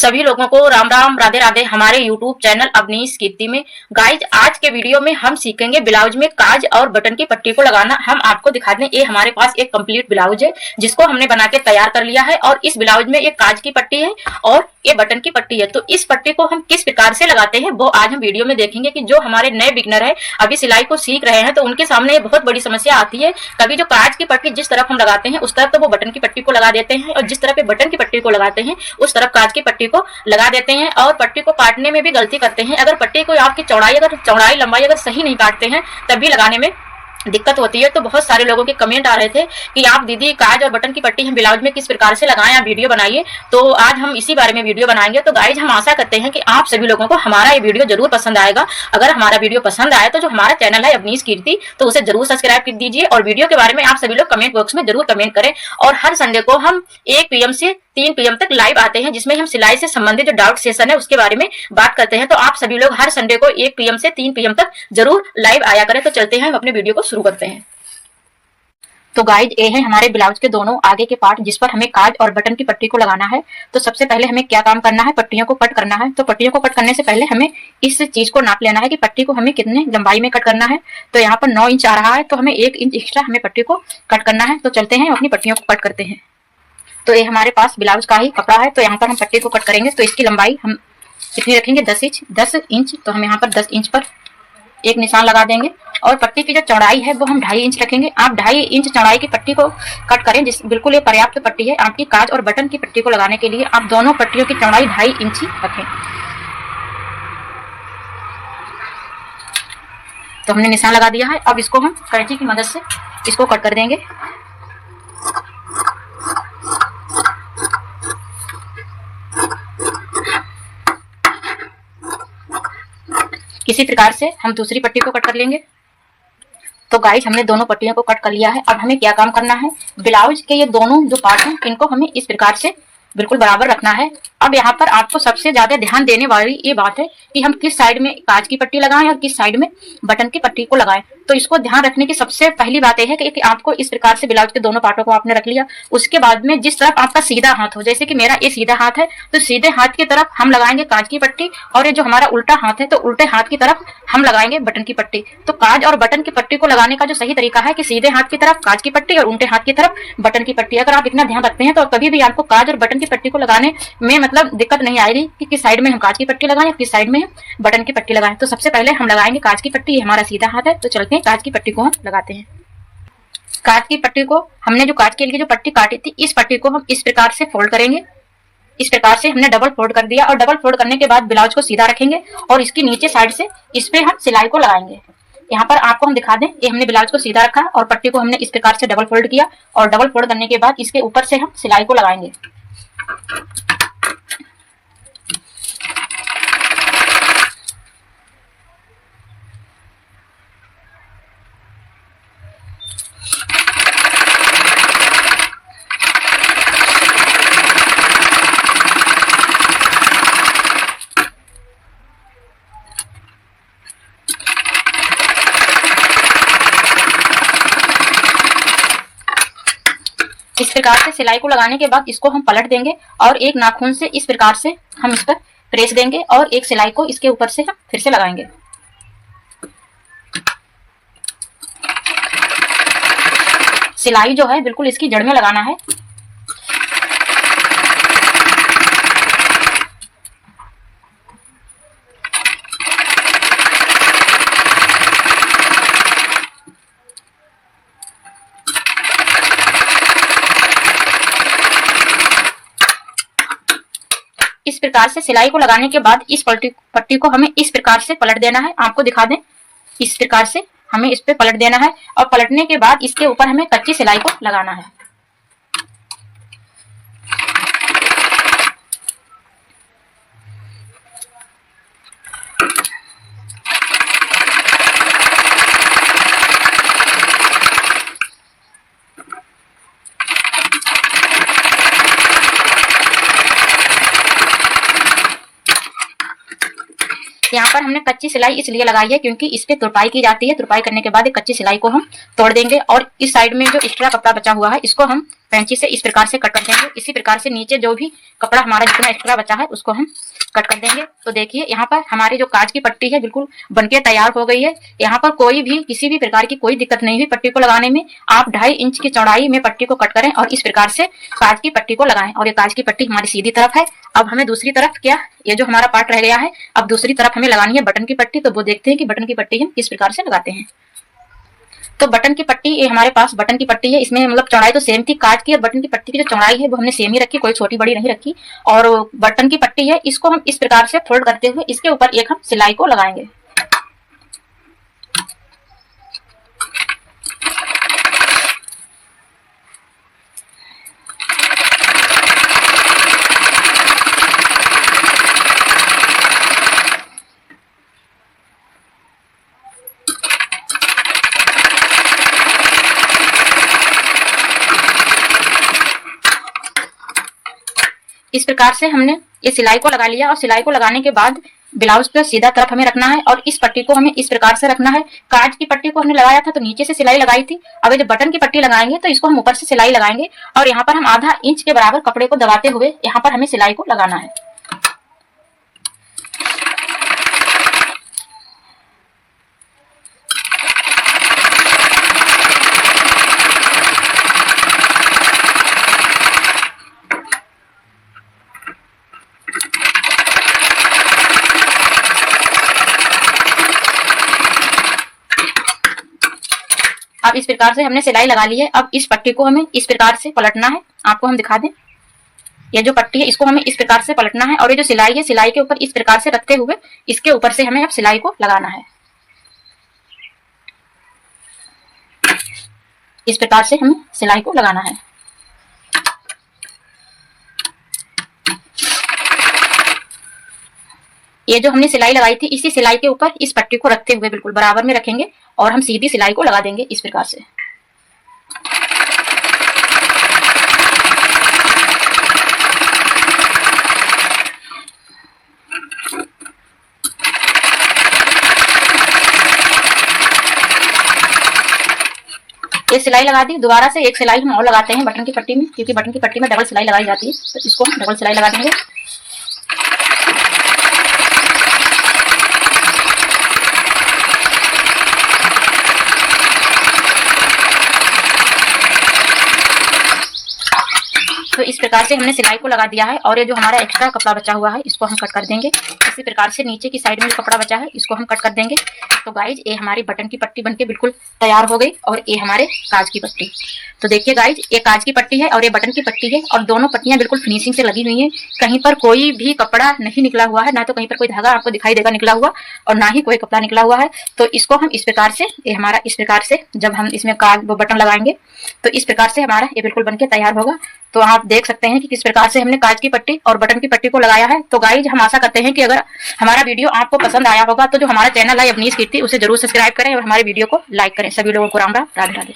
सभी लोगों को राम राम राधे राधे हमारे YouTube चैनल अवनीश कीर्ति में। गाइज आज के वीडियो में हम सीखेंगे ब्लाउज में काज और बटन की पट्टी को लगाना। हम आपको दिखा दें, ये हमारे पास एक कंप्लीट ब्लाउज है जिसको हमने बना के तैयार कर लिया है और इस ब्लाउज में एक काज की पट्टी है और ये बटन की पट्टी है। तो इस पट्टी को हम किस प्रकार से लगाते हैं वो आज हम वीडियो में देखेंगे कि जो हमारे नए बिगनर है, अभी सिलाई को सीख रहे हैं, तो उनके सामने ये बहुत बड़ी समस्या आती है। कभी जो काज की पट्टी जिस तरफ हम लगाते हैं उस तरफ तो वो बटन की पट्टी को लगा देते हैं और जिस तरफ बटन की पट्टी को लगाते हैं उस तरफ काज की पट्टी को लगा देते हैं और पट्टी को काटने में भी गलती करते हैं। अगर पट्टी को आपकी चौड़ाई लंबाई अगर सही नहीं काटते हैं तब भी लगाने में दिक्कत होती है। तो बहुत सारे लोगों के कमेंट आ रहे थे कि आप दीदी काज और बटन की पट्टी हम ब्लाउज में किस प्रकार से लगाएं, आप वीडियो बनाइए। तो आज हम इसी बारे में वीडियो बनाएंगे। तो गाइज हम आशा करते हैं कि आप सभी लोगों को हमारा ये वीडियो जरूर पसंद आएगा। अगर हमारा वीडियो पसंद आए तो जो हमारा चैनल है अवनीश कीर्ति, तो उसे जरूर सब्सक्राइब कर दीजिए और वीडियो के बारे में आप सभी लोग कमेंट बॉक्स में जरूर कमेंट करें। और हर संडे को हम 1 PM से 3 PM तक लाइव आते हैं जिसमें हम सिलाई से संबंधित जो डाउट सेशन है उसके बारे में बात करते हैं। तो आप सभी लोग हर संडे को 1 PM से 3 PM तक जरूर लाइव आया करें। तो चलते हैं, हम अपने वीडियो को शुरू करते हैं। तो गाइज ये है हमारे ब्लाउज के दोनों आगे के पार्ट जिस पर हमें काज और बटन की पट्टी को लगाना है। तो सबसे पहले हमें क्या काम करना है, पट्टियों को कट करना है। तो पट्टियों को कट करने से पहले हमें इस चीज को नाप लेना है कि पट्टी को हमें कितने लंबाई में कट करना है। तो यहाँ पर 9 इंच आ रहा है, तो हमें 1 इंच एक्स्ट्रा हमें पट्टी को कट करना है। तो चलते हैं अपनी पट्टियों को कट करते हैं। तो ये हमारे पास ब्लाउज का ही कपड़ा है, तो यहाँ पर हम पट्टी को कट करेंगे। तो इसकी लंबाई हम कितनी रखेंगे, 10 इंच। तो हम यहाँ पर 10 इंच पर एक निशान लगा देंगे और पट्टी की जो चौड़ाई है वो हम 2.5 इंच रखेंगे। आप 2.5 इंच चौड़ाई की पट्टी को कट करें, जिस बिल्कुल ये पर्याप्त पट्टी है आपकी काज और बटन की पट्टी को लगाने के लिए। आप दोनों पट्टियों की चौड़ाई 2.5 इंच ही रखें। तो हमने निशान लगा दिया है। अब इसको हम कैंची की मदद से इसको कट कर देंगे। इसी प्रकार से हम दूसरी पट्टी को कट कर लेंगे। तो गाइस हमने दोनों पट्टियों को कट कर लिया है। अब हमें क्या काम करना है, ब्लाउज के ये दोनों जो पार्ट हैं इनको हमें इस प्रकार से बिल्कुल बराबर रखना है। अब यहाँ पर आपको सबसे ज्यादा ध्यान देने वाली ये बात है कि हम किस साइड में काज की पट्टी लगाएं और किस साइड में बटन की पट्टी को लगाएं। तो इसको ध्यान रखने की सबसे पहली बात यह है कि आपको इस प्रकार से ब्लाउज के दोनों पार्टों को आपने रख लिया। उसके बाद में जिस तरफ आपका सीधा हाथ हो, जैसे कि मेरा ये सीधा हाथ है, तो सीधे हाथ की तरफ हम लगाएंगे काज की पट्टी और ये जो हमारा उल्टा हाथ है तो उल्टे हाथ की तरफ हम लगाएंगे बटन की पट्टी। तो काज और बटन की पट्टी को लगाने का जो सही तरीका है कि सीधे हाथ की तरफ काज की पट्टी और उल्टे हाथ की तरफ बटन की पट्टी। अगर आप इतना ध्यान रखते हैं तो कभी भी आपको काज और बटन की पट्टी को लगाने में मतलब दिक्कत नहीं आएगी कि किस साइड में हम काज की पट्टी लगाएं या किस साइड में हम बटन की पट्टी लगाएं। तो सबसे पहले हम लगाएंगे काज की पट्टी। ये हमारा सीधा हाथ है, तो चलते हैं काज की पट्टी को हम लगाते हैं। काज की पट्टी को हमने जो काज के लिए जो पट्टी काटी थी, इस पट्टी को हम इस प्रकार से फोल्ड करेंगे। इस प्रकार से हमने डबल फोल्ड कर दिया और डबल फोल्ड करने के बाद ब्लाउज को सीधा रखेंगे और इसकी नीचे साइड से इस पे हम सिलाई को लगाएंगे। यहाँ पर आपको हम दिखा दें, ये हमने ब्लाउज को सीधा रखा और पट्टी को हमने इस प्रकार से डबल फोल्ड किया और डबल फोल्ड करने के बाद इसके ऊपर से हम सिलाई को लगाएंगे। इस प्रकार से सिलाई को लगाने के बाद इसको हम पलट देंगे और एक नाखून से इस प्रकार से हम इस पर प्रेस देंगे और एक सिलाई को इसके ऊपर से हम फिर से लगाएंगे। सिलाई जो है बिल्कुल इसकी जड़ में लगाना है। इस प्रकार से सिलाई को लगाने के बाद इस पट्टी को हमें इस प्रकार से पलट देना है। आपको दिखा दें, इस प्रकार से हमें इस पे पलट देना है और पलटने के बाद इसके ऊपर हमें कच्ची सिलाई को लगाना है। यहाँ पर हमने कच्ची सिलाई इसलिए लगाई है क्योंकि इस पे तुरपाई की जाती है। तुरपाई करने के बाद एक कच्ची सिलाई को हम तोड़ देंगे और इस साइड में जो एक्स्ट्रा कपड़ा बचा हुआ है इसको हम कैंची से इस प्रकार से कट कर देंगे। इसी प्रकार से नीचे जो भी कपड़ा हमारा जितना एक्स्ट्रा बचा है उसको हम कट कर देंगे। तो देखिए यहाँ पर हमारी जो काज की पट्टी है बिल्कुल बनके तैयार हो गई है। यहाँ पर कोई भी किसी भी प्रकार की कोई दिक्कत नहीं हुई पट्टी को लगाने में। आप 2.5 इंच की चौड़ाई में पट्टी को कट करें और इस प्रकार से काज की पट्टी को लगाएं। और ये काज की पट्टी हमारी सीधी तरफ है। अब हमें दूसरी तरफ क्या, ये जो हमारा पार्ट रह गया है, अब दूसरी तरफ हमें लगानी है बटन की पट्टी। तो वो देखते हैं कि बटन की पट्टी हम किस प्रकार से लगाते हैं। तो बटन की पट्टी, ये हमारे पास बटन की पट्टी है। इसमें मतलब चौड़ाई तो सेम थी काज की, और बटन की पट्टी की जो चौड़ाई है वो हमने सेम ही रखी, कोई छोटी बड़ी नहीं रखी। और बटन की पट्टी है, इसको हम इस प्रकार से फोल्ड करते हुए इसके ऊपर एक हम सिलाई को लगाएंगे। इस प्रकार से हमने ये सिलाई को लगा लिया। और सिलाई को लगाने के बाद ब्लाउज पे सीधा तरफ हमें रखना है और इस पट्टी को हमें इस प्रकार से रखना है। काज की पट्टी को हमने लगाया था तो नीचे से सिलाई लगाई थी। अब जब बटन की पट्टी लगाएंगे तो इसको हम ऊपर से सिलाई लगाएंगे और यहाँ पर हम आधा इंच के बराबर कपड़े को दबाते हुए यहाँ पर हमें सिलाई को लगाना है। अब इस प्रकार से हमने सिलाई लगा ली है। अब इस पट्टी को हमें इस प्रकार से पलटना है। आपको हम दिखा दें, ये जो पट्टी है इसको हमें इस प्रकार से पलटना है और ये जो सिलाई है सिलाई के ऊपर इस प्रकार से रखते हुए इसके ऊपर से हमें अब सिलाई को लगाना है। इस प्रकार से हमें सिलाई को लगाना है। ये जो हमने सिलाई लगाई थी इसी सिलाई के ऊपर इस पट्टी को रखते हुए बिल्कुल बराबर में रखेंगे और हम सीधी सिलाई को लगा देंगे इस प्रकार से। ये सिलाई लगा दी। दोबारा से एक सिलाई हम और लगाते हैं बटन की पट्टी में, क्योंकि बटन की पट्टी में डबल सिलाई लगाई जाती है। तो इसको हम डबल सिलाई लगा देंगे। तो इस प्रकार से हमने सिलाई को लगा दिया है और ये जो हमारा एक्स्ट्रा कपड़ा बचा हुआ है इसको हम कट कर देंगे। इसी प्रकार से नीचे की साइड में जो कपड़ा बचा है इसको हम कट कर देंगे। तो गाइज ये हमारी बटन की पट्टी बनके बिल्कुल तैयार हो गई और ये हमारे काज की पट्टी। तो देखिए गाइज, ये काज की पट्टी है और ये बटन की पट्टी है और दोनों पट्टियां बिल्कुल फिनिशिंग से लगी हुई हैं। कहीं पर कोई भी कपड़ा नहीं निकला हुआ है, ना तो कहीं पर कोई धागा आपको दिखाई देगा निकला हुआ और ना ही कोई कपड़ा निकला हुआ है। तो इसको हम इस प्रकार से, ये हमारा इस प्रकार से जब हम इसमें काज वो बटन लगाएंगे तो इस प्रकार से हमारा ये बिल्कुल बनके तैयार होगा। तो आप देख सकते हैं कि किस प्रकार से हमने काज की पट्टी और बटन की पट्टी को लगाया है। तो गाइज हम आशा करते हैं कि अगर हमारा वीडियो आपको पसंद आया होगा तो जो हमारा चैनल है अवनीश कीर्ति उसे जरूर सब्सक्राइब करें और हमारे वीडियो को लाइक करें। सभी लोगों को राम राम, राधे राधे।